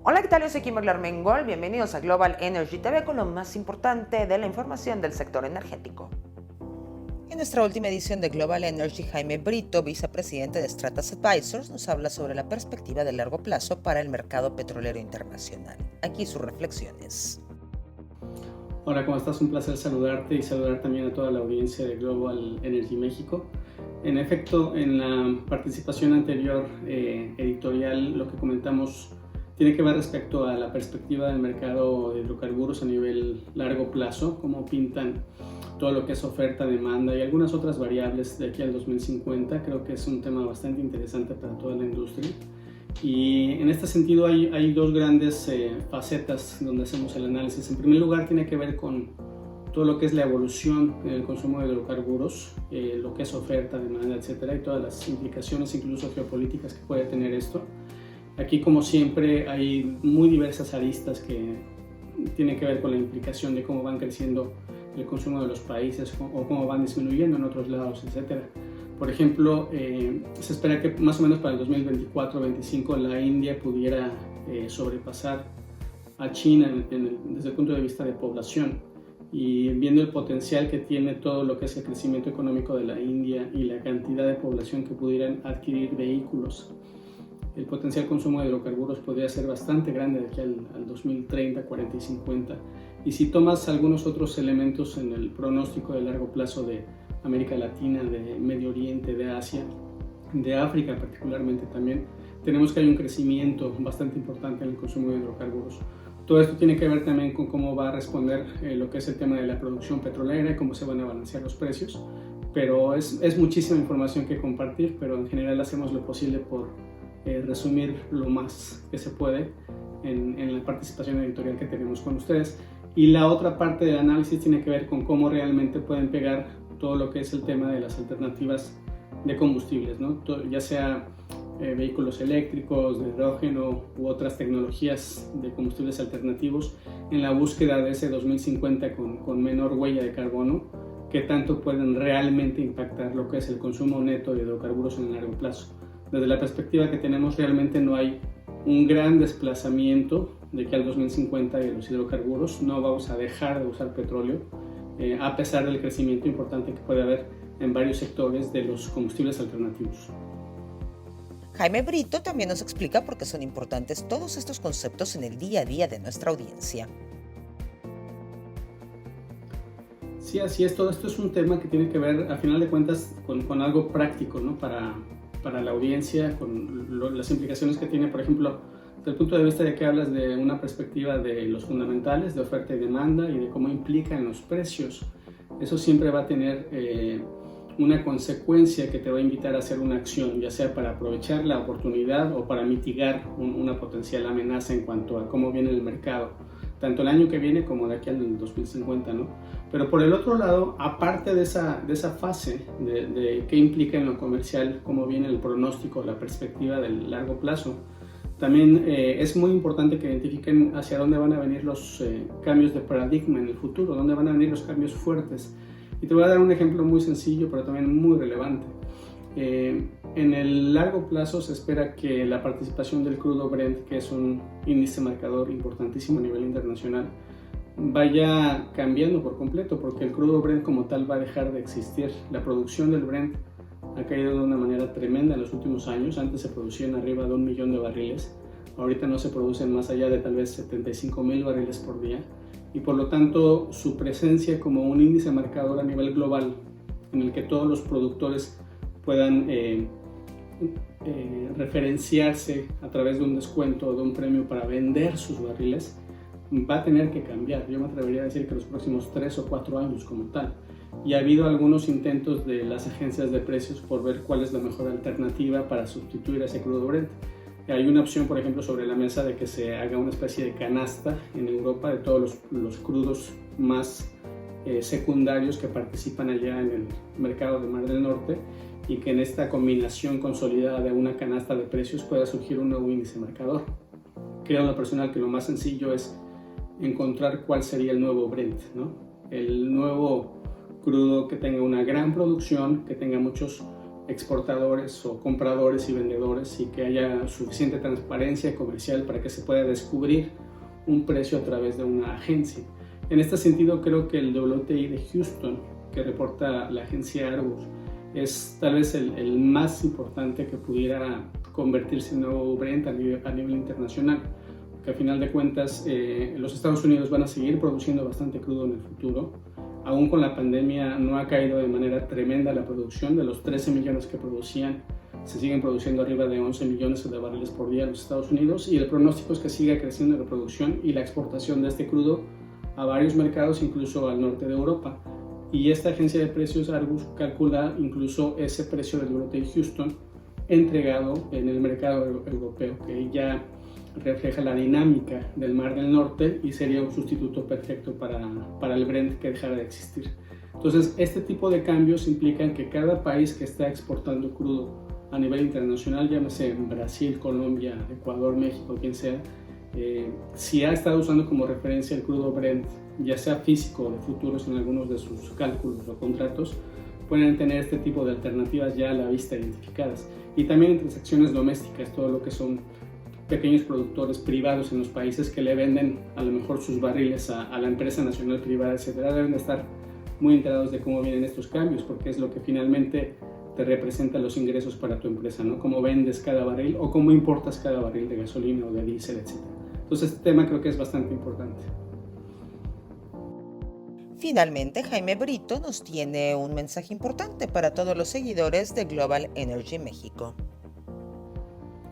Hola, ¿qué tal? Yo soy Kimberly Armengol. Bienvenidos a Global Energy TV con lo más importante de la información del sector energético. En nuestra última edición de Global Energy, Jaime Brito, vicepresidente de Stratas Advisors, nos habla sobre la perspectiva de largo plazo para el mercado petrolero internacional. Aquí sus reflexiones. Hola, ¿cómo estás? Un placer saludarte y saludar también a toda la audiencia de Global Energy México. En efecto, en la participación anterior editorial, lo que comentamos tiene que ver respecto a la perspectiva del mercado de hidrocarburos a nivel largo plazo, cómo pintan todo lo que es oferta, demanda y algunas otras variables de aquí al 2050. Creo que es un tema bastante interesante para toda la industria. Y en este sentido hay dos grandes facetas donde hacemos el análisis. En primer lugar, tiene que ver con todo lo que es la evolución en el consumo de hidrocarburos, lo que es oferta, demanda, etcétera, y todas las implicaciones, incluso geopolíticas, que puede tener esto. Aquí, como siempre, hay muy diversas aristas que tienen que ver con la implicación de cómo van creciendo el consumo de los países o cómo van disminuyendo en otros lados, etcétera. Por ejemplo, se espera que más o menos para el 2024-25 la India pudiera sobrepasar a China desde el punto de vista de población, y viendo el potencial que tiene todo lo que es el crecimiento económico de la India y la cantidad de población que pudieran adquirir vehículos, el potencial consumo de hidrocarburos podría ser bastante grande de aquí al 2030, 40 y 50. Y si tomas algunos otros elementos en el pronóstico de largo plazo de América Latina, de Medio Oriente, de Asia, de África particularmente también, tenemos que hay un crecimiento bastante importante en el consumo de hidrocarburos. Todo esto tiene que ver también con cómo va a responder lo que es el tema de la producción petrolera y cómo se van a balancear los precios. Pero es muchísima información que compartir, pero en general hacemos lo posible por resumir lo más que se puede en la participación editorial que tenemos con ustedes. Y la otra parte del análisis tiene que ver con cómo realmente pueden pegar todo lo que es el tema de las alternativas de combustibles, ¿no? Ya sea vehículos eléctricos, de hidrógeno u otras tecnologías de combustibles alternativos en la búsqueda de ese 2050 con menor huella de carbono, que tanto pueden realmente impactar lo que es el consumo neto de hidrocarburos en el largo plazo. Desde la perspectiva que tenemos, realmente no hay un gran desplazamiento de que al 2050 de los hidrocarburos. No vamos a dejar de usar petróleo, a pesar del crecimiento importante que puede haber en varios sectores de los combustibles alternativos. Jaime Brito también nos explica por qué son importantes todos estos conceptos en el día a día de nuestra audiencia. Sí, así es. Todo esto es un tema que tiene que ver, a final de cuentas, con algo práctico, ¿no? Para la audiencia, con las implicaciones que tiene, por ejemplo, desde el punto de vista de que hablas de una perspectiva de los fundamentales, de oferta y demanda, y de cómo implica en los precios. Eso siempre va a tener una consecuencia que te va a invitar a hacer una acción, ya sea para aprovechar la oportunidad o para mitigar una potencial amenaza en cuanto a cómo viene el mercado, tanto el año que viene como de aquí al 2050, ¿no? Pero por el otro lado, aparte de esa fase de qué implica en lo comercial, cómo viene el pronóstico, la perspectiva del largo plazo, también es muy importante que identifiquen hacia dónde van a venir los cambios de paradigma en el futuro, dónde van a venir los cambios fuertes. Y te voy a dar un ejemplo muy sencillo, pero también muy relevante. En el largo plazo se espera que la participación del crudo Brent, que es un índice marcador importantísimo a nivel internacional, vaya cambiando por completo, porque el crudo Brent como tal va a dejar de existir. La producción del Brent ha caído de una manera tremenda en los últimos años. Antes se producían arriba de 1 millón de barriles, ahorita no se producen más allá de tal vez 75,000 barriles por día, y por lo tanto su presencia como un índice marcador a nivel global en el que todos los productores puedan referenciarse a través de un descuento o de un premio para vender sus barriles, va a tener que cambiar. Yo me atrevería a decir que los próximos 3 o 4 años como tal. Y ha habido algunos intentos de las agencias de precios por ver cuál es la mejor alternativa para sustituir a ese crudo Brent. Hay una opción, por ejemplo, sobre la mesa de que se haga una especie de canasta en Europa de todos los crudos más secundarios que participan allá en el mercado de Mar del Norte, y que en esta combinación consolidada de una canasta de precios pueda surgir un nuevo índice marcador. Creo en lo personal que lo más sencillo es encontrar cuál sería el nuevo Brent, ¿no? El nuevo crudo que tenga una gran producción, que tenga muchos exportadores o compradores y vendedores, y que haya suficiente transparencia comercial para que se pueda descubrir un precio a través de una agencia. En este sentido, creo que el WTI de Houston, que reporta la agencia Argus, es tal vez el más importante que pudiera convertirse en nuevo Brent a nivel internacional, que al final de cuentas los Estados Unidos van a seguir produciendo bastante crudo en el futuro. Aún con la pandemia no ha caído de manera tremenda la producción. De los 13 millones que producían, se siguen produciendo arriba de 11 millones de barriles por día en los Estados Unidos, y el pronóstico es que siga creciendo la producción y la exportación de este crudo a varios mercados, incluso al norte de Europa. Y esta agencia de precios Argus calcula incluso ese precio del WTI Houston entregado en el mercado europeo, que ya refleja la dinámica del Mar del Norte y sería un sustituto perfecto para el Brent que dejara de existir. Entonces, este tipo de cambios implican que cada país que está exportando crudo a nivel internacional, llámese Brasil, Colombia, Ecuador, México, quien sea, si ha estado usando como referencia el crudo Brent, ya sea físico o de futuros en algunos de sus cálculos o contratos, pueden tener este tipo de alternativas ya a la vista identificadas. Y también en transacciones domésticas, todo lo que son pequeños productores privados en los países que le venden a lo mejor sus barriles a la empresa nacional privada, etcétera, deben de estar muy enterados de cómo vienen estos cambios, porque es lo que finalmente te representa los ingresos para tu empresa, ¿no? Cómo vendes cada barril o cómo importas cada barril de gasolina o de diésel, etcétera. Entonces, este tema creo que es bastante importante. Finalmente, Jaime Brito nos tiene un mensaje importante para todos los seguidores de Global Energy México.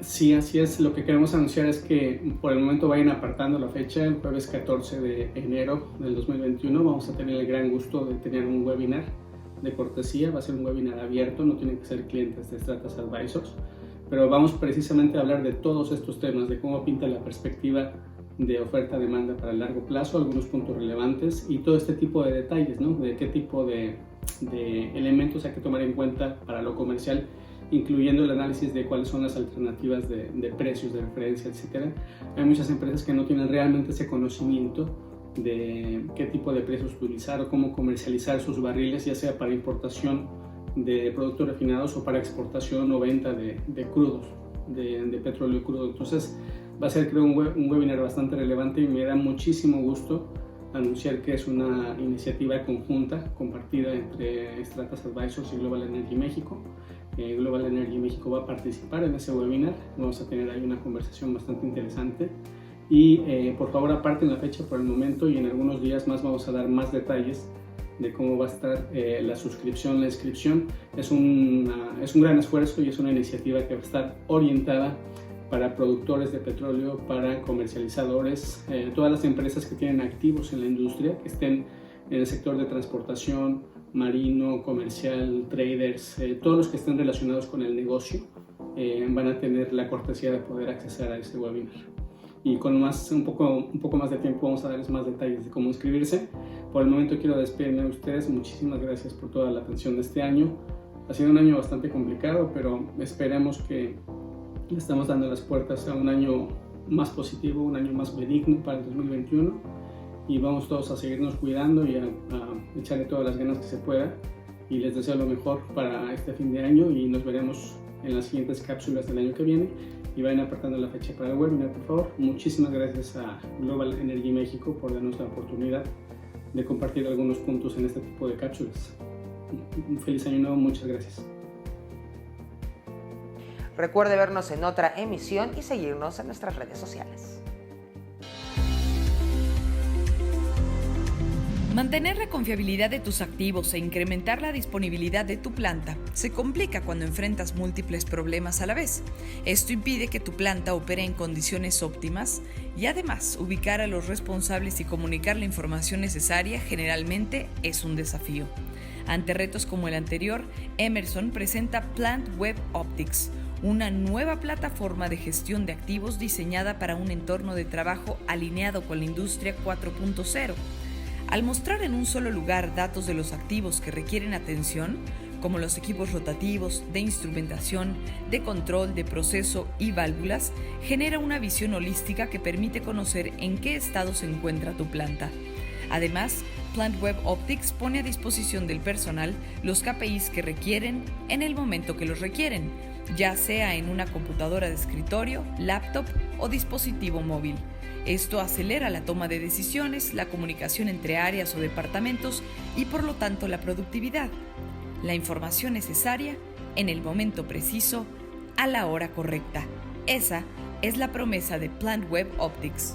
Sí, así es. Lo que queremos anunciar es que por el momento vayan apartando la fecha. El jueves 14 de enero del 2021 vamos a tener el gran gusto de tener un webinar de cortesía. Va a ser un webinar abierto, no tienen que ser clientes de Stratas Advisors, pero vamos precisamente a hablar de todos estos temas, de cómo pinta la perspectiva de oferta-demanda para el largo plazo, algunos puntos relevantes y todo este tipo de detalles, ¿no? De qué tipo de elementos hay que tomar en cuenta para lo comercial, incluyendo el análisis de cuáles son las alternativas de precios, de referencia, etc. Hay muchas empresas que no tienen realmente ese conocimiento de qué tipo de precios utilizar o cómo comercializar sus barriles, ya sea para importación de productos refinados o para exportación o venta de crudos, de petróleo crudo. Entonces va a ser, creo, un webinar bastante relevante y me da muchísimo gusto anunciar que es una iniciativa conjunta, compartida entre Stratas Advisors y Global Energy México. Global Energy México va a participar en ese webinar, vamos a tener ahí una conversación bastante interesante y por favor aparten la fecha por el momento y en algunos días más vamos a dar más detalles de cómo va a estar la suscripción, la inscripción. Es un gran esfuerzo y es una iniciativa que va a estar orientada para productores de petróleo, para comercializadores, todas las empresas que tienen activos en la industria, que estén en el sector de transportación, marino, comercial, traders, todos los que estén relacionados con el negocio van a tener la cortesía de poder acceder a este webinar. Y con un poco más de tiempo vamos a darles más detalles de cómo inscribirse. Por el momento quiero despedirme de ustedes. Muchísimas gracias por toda la atención de este año. Ha sido un año bastante complicado, pero esperemos que le estamos dando las puertas a un año más positivo, un año más benigno para el 2021 y vamos todos a seguirnos cuidando y a echarle todas las ganas que se pueda y les deseo lo mejor para este fin de año y nos veremos en las siguientes cápsulas del año que viene y vayan apartando la fecha para el webinar, por favor. Muchísimas gracias a Global Energy México por darnos la oportunidad de compartir algunos puntos en este tipo de cápsulas. Un feliz año nuevo, muchas gracias. Recuerde vernos en otra emisión y seguirnos en nuestras redes sociales. Mantener la confiabilidad de tus activos e incrementar la disponibilidad de tu planta se complica cuando enfrentas múltiples problemas a la vez. Esto impide que tu planta opere en condiciones óptimas y además ubicar a los responsables y comunicar la información necesaria generalmente es un desafío. Ante retos como el anterior, Emerson presenta Plant Web Optics, una nueva plataforma de gestión de activos diseñada para un entorno de trabajo alineado con la industria 4.0. Al mostrar en un solo lugar datos de los activos que requieren atención, como los equipos rotativos, de instrumentación, de control, de proceso y válvulas, genera una visión holística que permite conocer en qué estado se encuentra tu planta. Además, Plant Web Optics pone a disposición del personal los KPIs que requieren en el momento que los requieren, ya sea en una computadora de escritorio, laptop o dispositivo móvil. Esto acelera la toma de decisiones, la comunicación entre áreas o departamentos y por lo tanto la productividad. La información necesaria en el momento preciso, a la hora correcta. Esa es la promesa de Plant Web Optics.